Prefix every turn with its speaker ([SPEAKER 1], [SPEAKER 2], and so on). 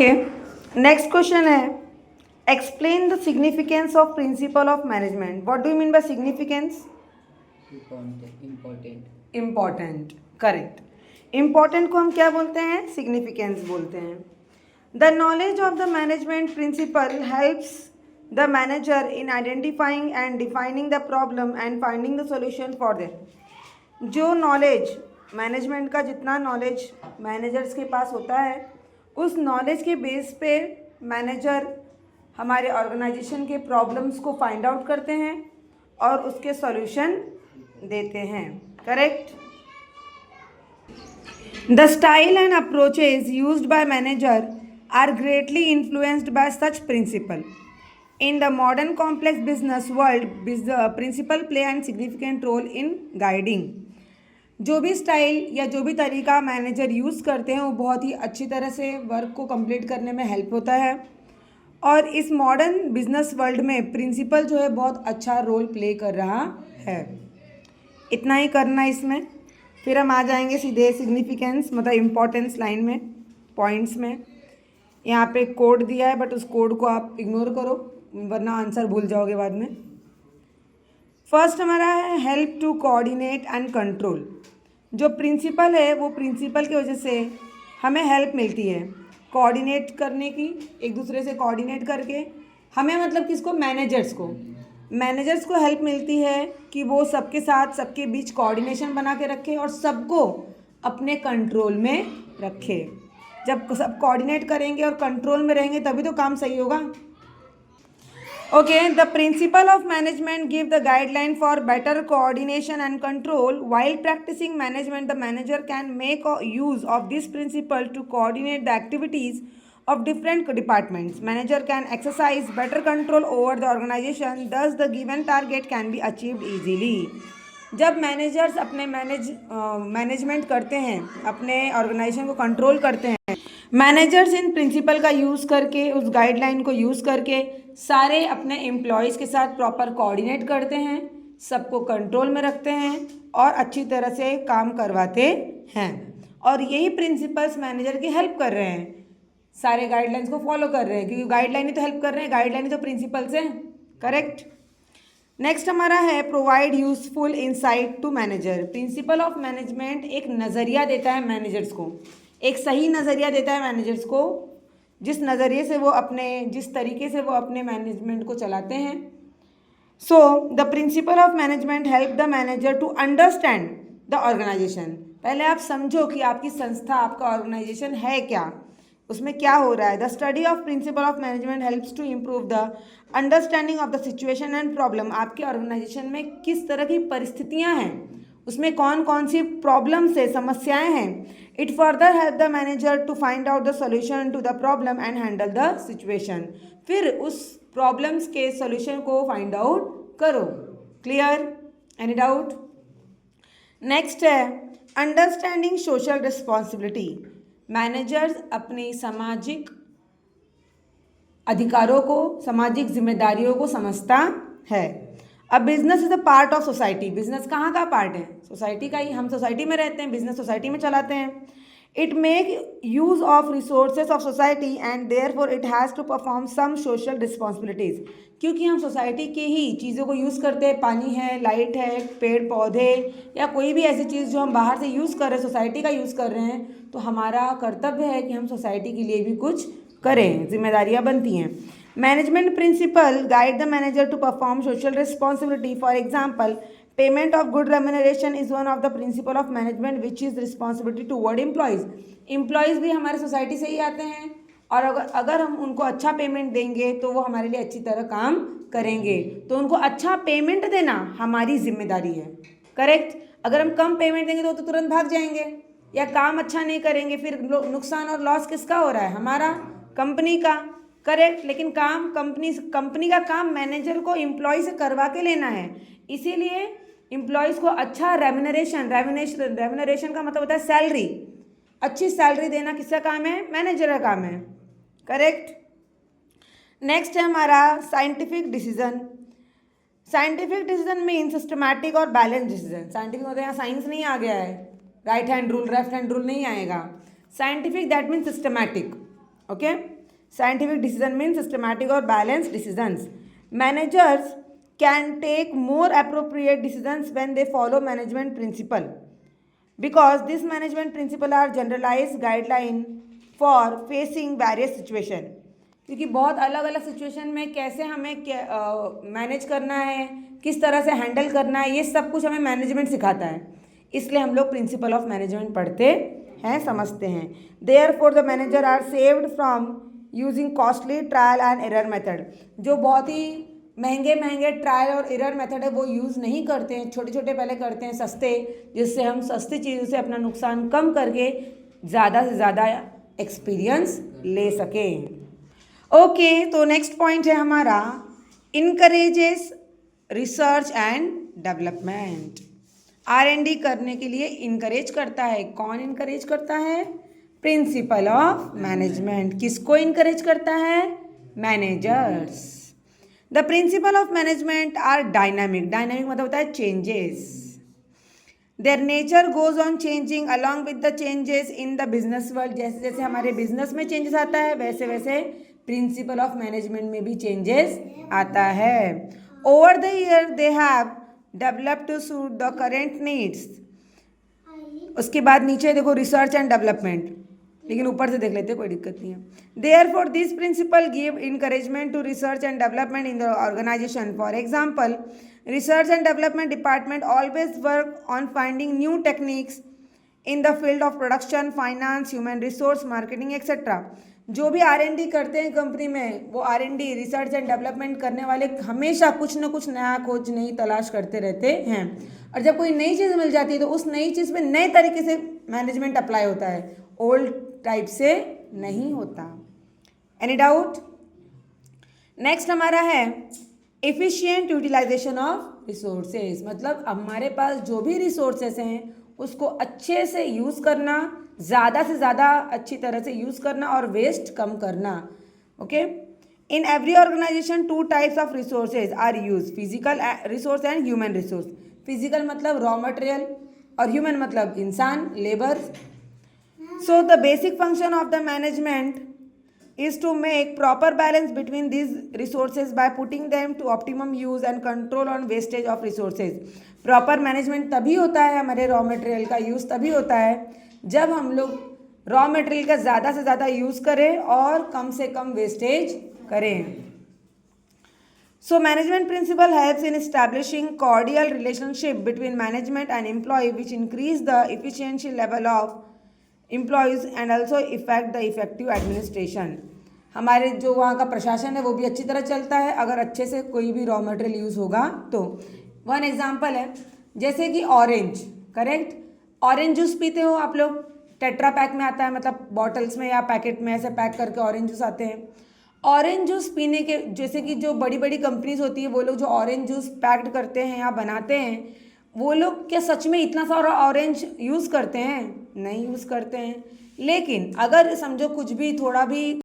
[SPEAKER 1] Next question है explain the significance of principle of management. What do you mean by significance? Important. Correct. Important को हम क्या बोलते हैं? सिग्निफिकेंस बोलते हैं. The knowledge of the management principle helps the manager in identifying and defining the problem and finding the solution for them. जो knowledge management का जितना नॉलेज मैनेजर्स के पास होता है उस नॉलेज के बेस पे मैनेजर हमारे ऑर्गेनाइजेशन के प्रॉब्लम्स को फाइंड आउट करते हैं और उसके सॉल्यूशन देते हैं. Correct. The style and approaches used by manager are greatly influenced by such principle. In the modern complex business world principle play and significant role in guiding. जो भी style या जो भी तरीका मैनेजर यूज़ करते हैं वो बहुत ही अच्छी तरह से वर्क को कंप्लीट करने में हेल्प होता है और इस मॉडर्न बिजनेस वर्ल्ड में प्रिंसिपल जो है बहुत अच्छा रोल प्ले कर रहा है. इतना ही करना इसमें. फिर हम आ जाएंगे सीधे सिग्निफिकेंस मतलब इम्पोर्टेंस लाइन में पॉइंट्स में. यहाँ पे कोड दिया है बट उस कोड को आप इग्नोर करो वरना आंसर भूल जाओगे बाद में. फर्स्ट हमारा है help to coordinate and control. जो प्रिंसिपल है वो प्रिंसिपल की वजह से हमें हेल्प मिलती है कोऑर्डिनेट करने की. एक दूसरे से कोऑर्डिनेट करके हमें मतलब किसको? मैनेजर्स को हेल्प मिलती है कि वो सबके साथ सबके बीच कोऑर्डिनेशन बना के रखे और सबको अपने कंट्रोल में रखे. जब सब कोऑर्डिनेट करेंगे और कंट्रोल में रहेंगे तभी तो काम सही होगा. Okay, the principle of management give the guideline for better coordination and control. While practicing management, the manager can make use of this principle to coordinate the activities of different departments. Manager can exercise better control over the organization, thus the given target can be achieved easily. जब managers अपने management करते हैं, अपने organisation को control करते हैं, managers in principle का use करके उस गाइडलाइन को यूज़ करके सारे अपने एम्प्लॉयज़ के साथ प्रॉपर कोऑर्डिनेट करते हैं, सबको कंट्रोल में रखते हैं और अच्छी तरह से काम करवाते हैं. और यही प्रिंसिपल्स मैनेजर की हेल्प कर रहे हैं, सारे गाइडलाइंस को फॉलो कर रहे हैं क्योंकि गाइडलाइन ही तो हेल्प कर रहे हैं, गाइडलाइन ही तो प्रिंसिपल्स हैं. करेक्ट. नेक्स्ट हमारा है provide useful insight to manager. Principle of management एक नज़रिया देता है मैनेजर्स को, एक सही नज़रिया देता है मैनेजर्स को जिस नज़रिए से वो जिस तरीके से वो अपने मैनेजमेंट को चलाते हैं. So the principle of management help the manager to understand the organisation. पहले आप समझो कि आपकी संस्था आपका ऑर्गेनाइजेशन है क्या, उसमें क्या हो रहा है. The study of principle of management helps to improve the understanding of the situation and problem. आपके ऑर्गेनाइजेशन में किस तरह की परिस्थितियाँ हैं, उसमें कौन कौन सी प्रॉब्लम्स है, समस्याएं हैं. It further help the manager to find out the solution to the problem and handle the situation. फिर उस प्रॉब्लम्स के सॉल्यूशन को फाइंड आउट करो. क्लियर? Any doubt? नेक्स्ट है अंडरस्टैंडिंग सोशल रिस्पॉन्सिबिलिटी. मैनेजर्स अपनी सामाजिक अधिकारों को, सामाजिक जिम्मेदारियों को समझता है. अब business is a part of society. Business कहाँ का पार्ट है? सोसाइटी का ही. हम सोसाइटी में रहते हैं, बिजनेस सोसाइटी में चलाते हैं. It make use of resources of society and therefore it has to perform some social responsibilities. क्योंकि हम सोसाइटी के ही चीज़ों को यूज़ करते हैं, पानी है, लाइट है, पेड़ पौधे या कोई भी ऐसी चीज़ जो हम बाहर से यूज़ कर रहे हैं, सोसाइटी का यूज़ कर रहे हैं, तो हमारा कर्तव्य है कि हम सोसाइटी के लिए भी कुछ करें, जिम्मेदारियाँ बनती हैं. Management principle guide the manager to perform social responsibility. For example, payment of good remuneration is one of the principle of management which is responsibility toward employees. Employees भी हमारे सोसाइटी से ही आते हैं और अगर हम उनको अच्छा पेमेंट देंगे तो वो हमारे लिए अच्छी तरह काम करेंगे. तो उनको अच्छा पेमेंट देना हमारी जिम्मेदारी है. करेक्ट. अगर हम कम पेमेंट देंगे तो तुरंत भाग जाएंगे या काम अच्छा नहीं करेंगे. फिर नुकसान और लॉस किसका हो रहा है? हमारा, कंपनी का. करेक्ट. लेकिन काम कंपनी का काम मैनेजर को एम्प्लॉय से करवा के लेना है. इसीलिए एम्प्लॉयज़ को अच्छा रेम्यूनरेशन का मतलब होता है सैलरी. अच्छी सैलरी देना किसका काम है? मैनेजर का काम है. करेक्ट. नेक्स्ट है हमारा scientific decision. Scientific decision mean systematic और बैलेंस डिसीजन. साइंटिफिक होता है, यहाँ साइंस नहीं आ गया है, right hand rule left hand rule नहीं आएगा. Scientific that mean systematic. Okay, scientific decision means systematic or balanced decisions. Managers can take more appropriate decisions when they follow management principle, because this management principle are generalized guideline for facing various situation. क्योंकि बहुत अलग अलग situation में कैसे हमें manage करना है, किस तरह से हैंडल करना है, ये सब कुछ हमें मैनेजमेंट सिखाता है. इसलिए हम लोग प्रिंसिपल ऑफ मैनेजमेंट पढ़ते हैं, समझते हैं. Therefore the manager are saved from using costly trial and error method. जो बहुत ही महंगे महंगे ट्रायल और एरर मेथड है वो यूज़ नहीं करते हैं, छोटे छोटे पहले करते हैं सस्ते, जिससे हम सस्ती चीज़ों से अपना नुकसान कम करके ज़्यादा से ज़्यादा एक्सपीरियंस ले सकें. ओके, तो नेक्स्ट पॉइंट है हमारा encourages research and development. R&D करने के लिए इनकरेज करता है. कौन इनकरेज करता है? Principle of management. किसको इनकरेज करता है? Managers. The principle of management are dynamic. Dynamic मतलब होता है changes. Their nature goes on changing along with the changes in the business world. जैसे जैसे हमारे बिजनेस में चेंजेस आता है वैसे वैसे प्रिंसिपल ऑफ मैनेजमेंट में भी चेंजेस आता है. Over the year they have develop to suit the current needs. उसके बाद नीचे देखो रिसर्च एंड डेवलपमेंट, लेकिन ऊपर से देख लेते कोई दिक्कत नहीं है. Therefore this principle give encouragement to research and development in the organisation. For example, research and development department always work on finding new techniques in the field of production, finance, human resource, marketing etcetera. जो भी R&D करते हैं company में, वो R&D research and development करने वाले हमेशा कुछ न कुछ नया खोज नई तलाश करते रहते हैं. और जब कोई नई चीज़ मिल जाती है तो उस नई चीज़ पे नए तरीके से मैनेजमेंट अप्लाई होता है, ओल्ड टाइप से नहीं होता. Any doubt? नेक्स्ट हमारा है एफिशिएंट यूटिलाइजेशन ऑफ रिसोर्सेज. मतलब हमारे पास जो भी रिसोर्सेज हैं उसको अच्छे से यूज़ करना, ज़्यादा से ज़्यादा अच्छी तरह से यूज़ करना और वेस्ट कम करना. Okay, in every organisation two types of resources are use, physical resource and human resource. Physical मतलब रॉ मटेरियल और ह्यूमन मतलब इंसान, labour. So the basic function of the management is to make proper balance between these resources by putting them to optimum use and control on wastage of resources. Proper management तभी होता है, हमारे raw material का use तभी होता है जब हम लोग रॉ मटेरियल का ज़्यादा से ज़्यादा यूज़ करें और कम से कम वेस्टेज करें. So management principle helps in establishing cordial relationship between management and employee, which increase the efficiency level of employees and also affect the effective administration. हमारे जो वहाँ का प्रशासन है वो भी अच्छी तरह चलता है अगर अच्छे से कोई भी रॉ मटेरियल यूज़ होगा तो. वन एग्जांपल है जैसे कि ऑरेंज. करेक्ट, ऑरेंज जूस पीते हो आप लोग, टेट्रा पैक में आता है, मतलब बॉटल्स में या पैकेट में ऐसे पैक करके ऑरेंज जूस आते हैं. ऑरेंज जूस पीने के जैसे कि जो बड़ी बड़ी कंपनीज होती है वो लोग जो ऑरेंज जूस पैक्ड करते हैं या बनाते हैं, वो लोग क्या सच में इतना सारा ऑरेंज यूज़ करते हैं? नहीं यूज़ करते हैं. लेकिन अगर समझो कुछ भी थोड़ा भी